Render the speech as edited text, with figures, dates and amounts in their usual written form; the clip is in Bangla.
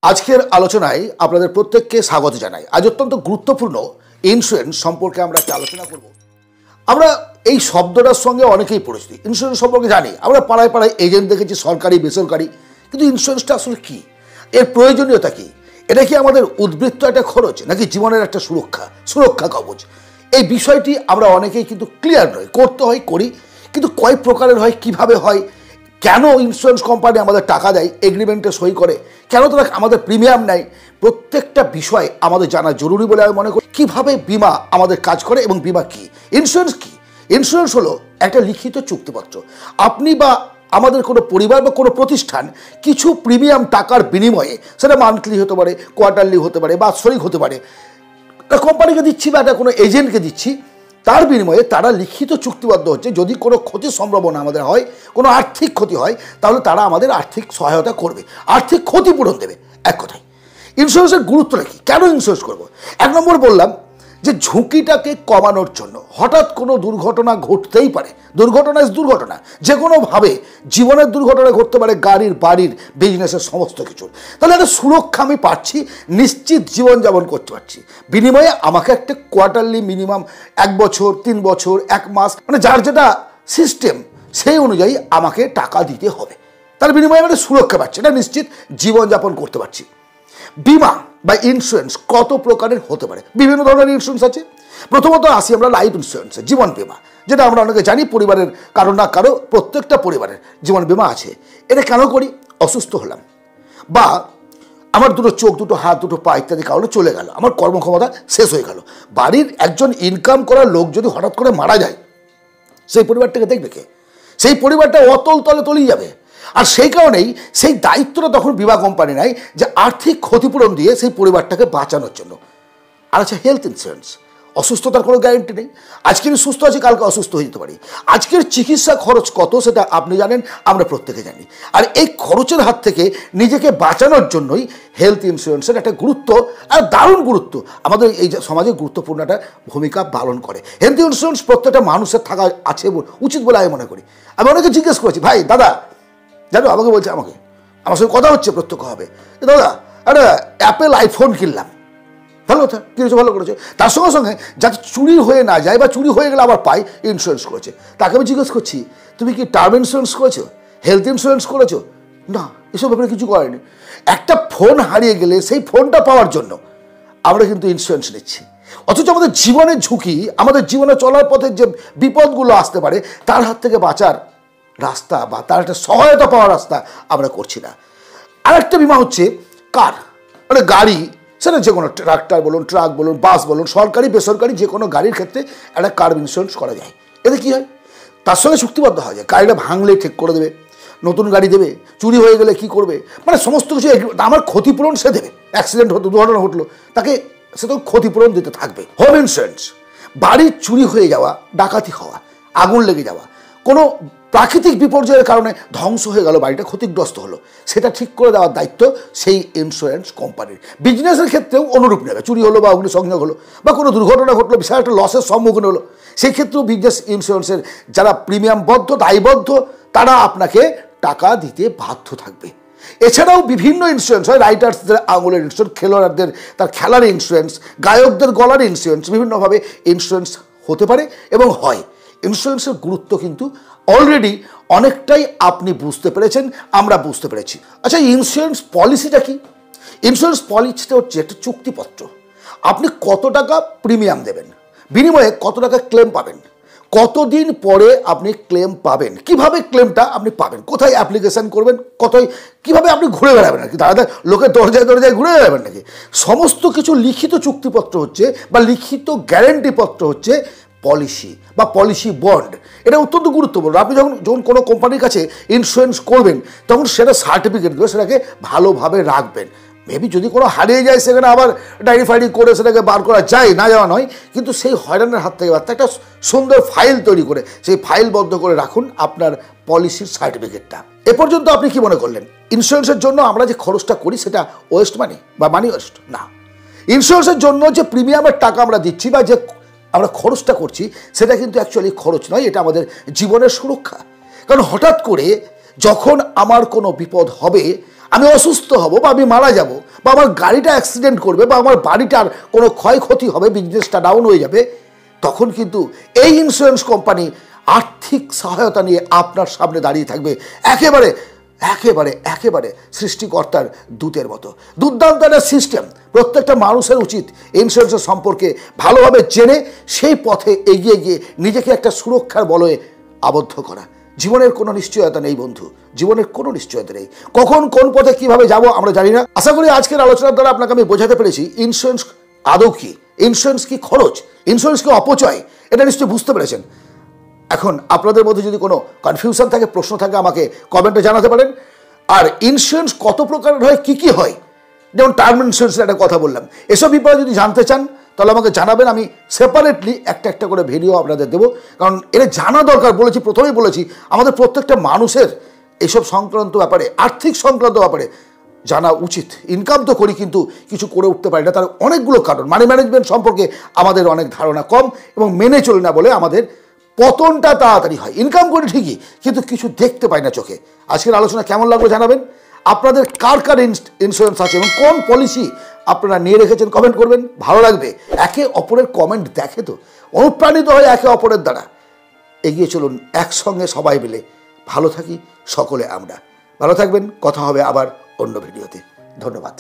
আজকের আলোচনায় আপনাদের প্রত্যেককে স্বাগত জানাই। আজ অত্যন্ত গুরুত্বপূর্ণ ইন্স্যুরেন্স সম্পর্কে আমরা একটা আলোচনা করব। আমরা এই শব্দটার সঙ্গে অনেকেই পরিচিত, ইন্স্যুরেন্স সম্পর্কে জানি। আমরা পাড়ায় পাড়ায় এজেন্ট দেখেছি, সরকারি বেসরকারি, কিন্তু ইন্স্যুরেন্সটা আসলে কি, এর প্রয়োজনীয়তা কি, এটা কি আমাদের উদ্বৃত্ত একটা খরচ নাকি জীবনের একটা সুরক্ষা কবচ? এই বিষয়টি আমরা অনেকেই কিন্তু ক্লিয়ার নয়। করতে হয় করি, কিন্তু কয় প্রকারের হয়, কিভাবে হয়, কেন ইন্স্যুরেন্স কোম্পানি আমাদের টাকা দেয়, এগ্রিমেন্টে সই করে, কেন তারা আমাদের প্রিমিয়াম নেয়, প্রত্যেকটা বিষয় আমাদের জানা জরুরি বলে আমি মনে করি। কীভাবে বিমা আমাদের কাজ করে এবং বিমা কী, ইন্স্যুরেন্স কী? ইন্স্যুরেন্স হলো একটা লিখিত চুক্তিপত্র। আপনি বা আমাদের কোনো পরিবার বা কোনো প্রতিষ্ঠান কিছু প্রিমিয়াম টাকার বিনিময়ে, সেটা মান্থলি হতে পারে, কোয়ার্টারলি হতে পারে, বাৎসরিক হতে পারে, একটা কোম্পানিকে দিচ্ছি বা একটা কোনো এজেন্টকে দিচ্ছি, তার বিনিময়ে তারা লিখিত চুক্তিবদ্ধ হচ্ছে যদি কোনো ক্ষতির সম্ভাবনা আমাদের হয়, কোনো আর্থিক ক্ষতি হয়, তাহলে তারা আমাদের আর্থিক সহায়তা করবে, আর্থিক ক্ষতিপূরণ দেবে। এক কথায় ইন্স্যুরেন্সের গুরুত্বটা কি, কেন ইন্স্যুরেন্স করবো? এক নম্বর বললাম যে ঝুঁকিটাকে কমানোর জন্য। হঠাৎ কোনো দুর্ঘটনা ঘটতেই পারে, দুর্ঘটনা ইজ দুর্ঘটনা, যে কোনোভাবে জীবনের দুর্ঘটনা ঘটতে পারে, গাড়ির, বাড়ির, বিজনেসের, সমস্ত কিছুর। তাহলে একটা সুরক্ষা আমি পাচ্ছি, নিশ্চিত জীবনযাপন করতে পারছি। বিনিময়ে আমাকে একটা কোয়ার্টারলি মিনিমাম 1 বছর, 3 বছর, 1 মাস, মানে যার যেটা সিস্টেম সেই অনুযায়ী আমাকে টাকা দিতে হবে। তার বিনিময়ে আমি একটা সুরক্ষা পাচ্ছি, এটা নিশ্চিত জীবনযাপন করতে পারছি। বিমা বা ইন্স্যুরেন্স কত প্রকারের হতে পারে? বিভিন্ন ধরনের ইন্স্যুরেন্স আছে। প্রথমত আসি আমরা লাইফ ইন্স্যুরেন্সে, জীবন বিমা, যেটা আমরা অনেকে জানি, পরিবারের কারো না কারো, প্রত্যেকটা পরিবারের জীবন বিমা আছে। এটা কেন করি? অসুস্থ হলাম, বা আমার দুটো চোখ, দুটো হাত, দুটো পা ইত্যাদি কারণে চলে গেল, আমার কর্মক্ষমতা শেষ হয়ে গেল। বাড়ির একজন ইনকাম করার লোক যদি হঠাৎ করে মারা যায়, সেই পরিবারটাকে দেখবে কে? সেই পরিবারটা অতল তলে তলিয়ে যাবে। আর সেই কারণেই সেই দায়িত্বটা তখন বিমা কোম্পানি নেয় যে আর্থিক ক্ষতিপূরণ দিয়ে সেই পরিবারটাকে বাঁচানোর জন্য। আর আছে হেলথ ইন্স্যুরেন্স। অসুস্থতার কোনো গ্যারেন্টি নেই, আজকে আমি সুস্থ আছি, কালকে অসুস্থ হয়ে যেতে পারি। আজকের চিকিৎসা খরচ কত সেটা আপনি জানেন, আমরা প্রত্যেকে জানি। আর এই খরচের হাত থেকে নিজেকে বাঁচানোর জন্যই হেলথ ইন্স্যুরেন্সের একটা গুরুত্ব, আর দারুণ গুরুত্ব, আমাদের এই সমাজে গুরুত্বপূর্ণ একটা ভূমিকা পালন করে। হেলথ ইন্স্যুরেন্স প্রত্যেকটা মানুষের থাকা আছে উচিত বলে আমি মনে করি। আমি অনেকে জিজ্ঞেস করেছি, ভাই দাদা জানো, আমাকে বলছে, আমার সঙ্গে কথা হচ্ছে প্রত্যক্ষ হবে, দাদা একটা অ্যাপেল আইফোন কিনলাম, ভালো কথা, কিনেছো, ভালো করেছো, তার সঙ্গে সঙ্গে যাতে চুরি হয়ে না যায় বা চুরি হয়ে গেলে আবার পাই, ইন্স্যুরেন্স করেছে। তাকে আমি জিজ্ঞেস করছি, তুমি কি টার্ম ইন্স্যুরেন্স করেছো, হেলথ ইন্স্যুরেন্স করেছো? না, এসব ব্যাপারে কিছু করেনি। একটা ফোন হারিয়ে গেলে সেই ফোনটা পাওয়ার জন্য আমরা কিন্তু ইন্স্যুরেন্স নিচ্ছি, অথচ আমাদের জীবনের ঝুঁকি, আমাদের জীবনে চলার পথে যে বিপদগুলো আসতে পারে তার হাত থেকে বাঁচার রাস্তা বা তার একটা সহায়তা পাওয়ার রাস্তা আমরা করছি না। আর একটা বিমা হচ্ছে কার, মানে গাড়ি, সেটা যে কোনো ট্রাক্টর বলুন, ট্রাক বলুন, বাস বলুন, সরকারি বেসরকারি যে কোনো গাড়ির ক্ষেত্রে একটা কার ইন্স্যুরেন্স করা যায়। এতে কী হয়, তার সঙ্গে চুক্তিবদ্ধ হয়ে যায়, গাড়িটা ভাঙলে ঠিক করে দেবে, নতুন গাড়ি দেবে, চুরি হয়ে গেলে কী করবে, মানে সমস্ত কিছু আমার ক্ষতিপূরণ সে দেবে। অ্যাক্সিডেন্ট হতো, দুর্ঘটনা ঘটলো, তাকে সে তো ক্ষতিপূরণ দিতে থাকবে। হোম ইন্স্যুরেন্স, বাড়ির চুরি হয়ে যাওয়া, ডাকাতি হওয়া, আগুন লেগে যাওয়া, কোনো প্রাকৃতিক বিপর্যয়ের কারণে ধ্বংস হয়ে গেল, বাড়িটা ক্ষতিগ্রস্ত হলো, সেটা ঠিক করে দেওয়ার দায়িত্ব সেই ইন্স্যুরেন্স কোম্পানির। বিজনেসের ক্ষেত্রেও অনুরূপ নেবে, চুরি হলো বা অগ্নিসংযোগ হলো বা কোনো দুর্ঘটনা ঘটলো, বিশাল একটা লসের সম্মুখীন হলো, সেই ক্ষেত্রেও বিজনেস ইন্স্যুরেন্সের যারা প্রিমিয়ামবদ্ধ, দায়বদ্ধ, তারা আপনাকে টাকা দিতে বাধ্য থাকবে। এছাড়াও বিভিন্ন ইন্স্যুরেন্স হয়, রাইটার্সদের আঙুলের ইন্স্যুরেন্স, খেলোয়াড়দের তার খেলার ইন্স্যুরেন্স, গায়কদের গলার ইন্স্যুরেন্স, বিভিন্নভাবে ইন্স্যুরেন্স হতে পারে এবং হয়। ইন্স্যুরেন্সের গুরুত্ব কিন্তু অলরেডি অনেকটাই আপনি বুঝতে পেরেছেন, আমরা বুঝতে পেরেছি। আচ্ছা, ইন্স্যুরেন্স পলিসিটা কি? ইন্স্যুরেন্স পলিসিটা হচ্ছে একটা চুক্তিপত্র। আপনি কত টাকা প্রিমিয়াম দেবেন, বিনিময়ে কত টাকা ক্লেম পাবেন, কতদিন পরে আপনি ক্লেম পাবেন, কিভাবে ক্লেমটা আপনি পাবেন, কোথায় অ্যাপ্লিকেশন করবেন, কিভাবে আপনি ঘুরে বেড়াবেন আর কি, দাদা লোকের দরজায় দরজায় ঘুরে বেড়াবেন নাকি, সমস্ত কিছু লিখিত চুক্তিপত্র হচ্ছে বা লিখিত গ্যারেন্টিপত্র হচ্ছে পলিসি বা পলিসি বন্ড। এটা অত্যন্ত গুরুত্বপূর্ণ। আপনি যখন কোনো কোম্পানির কাছে ইন্স্যুরেন্স করবেন, তখন সেটা সার্টিফিকেট দেবে, সেটাকে ভালোভাবে রাখবেন। মেবি যদি কোনো হারিয়ে যায়, সেখানে আবার ডায়েরি ফাইরি করে সেটাকে বার করা যায়, না যাওয়া নয়, কিন্তু সেই হয়রানের হাত থেকে বাঁচতে একটা সুন্দর ফাইল তৈরি করে সেই ফাইলবদ্ধ করে রাখুন আপনার পলিসির সার্টিফিকেটটা। এ পর্যন্ত আপনি কি মনে করলেন, ইন্স্যুরেন্সের জন্য আমরা যে খরচটা করি সেটা ওয়েস্ট মানি বা মানি ওয়েস্ট? না, ইন্স্যুরেন্সের জন্য যে প্রিমিয়ামের টাকা আমরা দিচ্ছি বা যে আমরা খরচটা করছি, সেটা কিন্তু অ্যাকচুয়ালি খরচ নয়, এটা আমাদের জীবনের সুরক্ষা। কারণ হঠাৎ করে যখন আমার কোনো বিপদ হবে, আমি অসুস্থ হব বা আমি মারা যাব বা আমার গাড়িটা অ্যাক্সিডেন্ট করবে বা আমার বাড়িটার কোনো ক্ষয়ক্ষতি হবে, বিজনেসটা ডাউন হয়ে যাবে, তখন কিন্তু এই ইন্স্যুরেন্স কোম্পানি আর্থিক সহায়তা নিয়ে আপনার সামনে দাঁড়িয়ে থাকবে একেবারে একেবারে একেবারে সৃষ্টিকর্তার দূতের মতো। দুর্দান্ত একটা সিস্টেম। প্রত্যেকটা মানুষের উচিত ইন্স্যুরেন্সের সম্পর্কে ভালোভাবে জেনে সেই পথে এগিয়ে গিয়ে নিজেকে একটা সুরক্ষার বলয়ে আবদ্ধ করা। জীবনের কোনো নিশ্চয়তা নেই বন্ধু, জীবনের কোনো নিশ্চয়তা নেই। কখন কোন পথে কিভাবে যাব আমরা জানি না। আশা করি আজকের আলোচনার দ্বারা আপনাকে আমি বোঝাতে পেরেছি ইন্স্যুরেন্স আদৌ কি, ইন্স্যুরেন্স কি খরচ, ইন্স্যুরেন্স কি অপচয়, এটা নিশ্চয়ই বুঝতে পেরেছেন। এখন আপনাদের মধ্যে যদি কোনো কনফিউশন থাকে, প্রশ্ন থাকে, আমাকে কমেন্টে জানাতে পারেন। আর ইন্স্যুরেন্স কত প্রকারের হয়, কি কি হয়, যেমন টার্ম ইন্স্যুরেন্সের একটা কথা বললাম, এসব ব্যাপারে যদি জানতে চান তাহলে আমাকে জানাবেন। আমি সেপারেটলি একটা একটা করে ভিডিও আপনাদের দেবো, কারণ এটা জানা দরকার। বলেছি, প্রথমেই বলেছি, আমাদের প্রত্যেকটা মানুষের এইসব সংক্রান্ত ব্যাপারে, আর্থিক সংক্রান্ত ব্যাপারে জানা উচিত। ইনকাম তো করি কিন্তু কিছু করে উঠতে পারি না, তার অনেকগুলো কারণ। মানি ম্যানেজমেন্ট সম্পর্কে আমাদের অনেক ধারণা কম এবং মেনে চলি না বলে আমাদের পতনটা তাড়াতাড়ি হয়। ইনকাম করি ঠিকই, কিন্তু কিছু দেখতে পাই না চোখে। আজকের আলোচনা কেমন লাগলো জানাবেন। আপনাদের কার কার ইন্স্যুরেন্স আছে এবং কোন পলিসি আপনারা নিয়ে রেখেছেন কমেন্ট করবেন, ভালো লাগবে। একে অপরের কমেন্ট দেখে তো অনুপ্রাণিত হয় একে অপরের দ্বারা। এগিয়ে চলুন একসঙ্গে সবাই মিলে, ভালো থাকি সকলে আমরা। ভালো থাকবেন, কথা হবে আবার অন্য ভিডিওতে। ধন্যবাদ।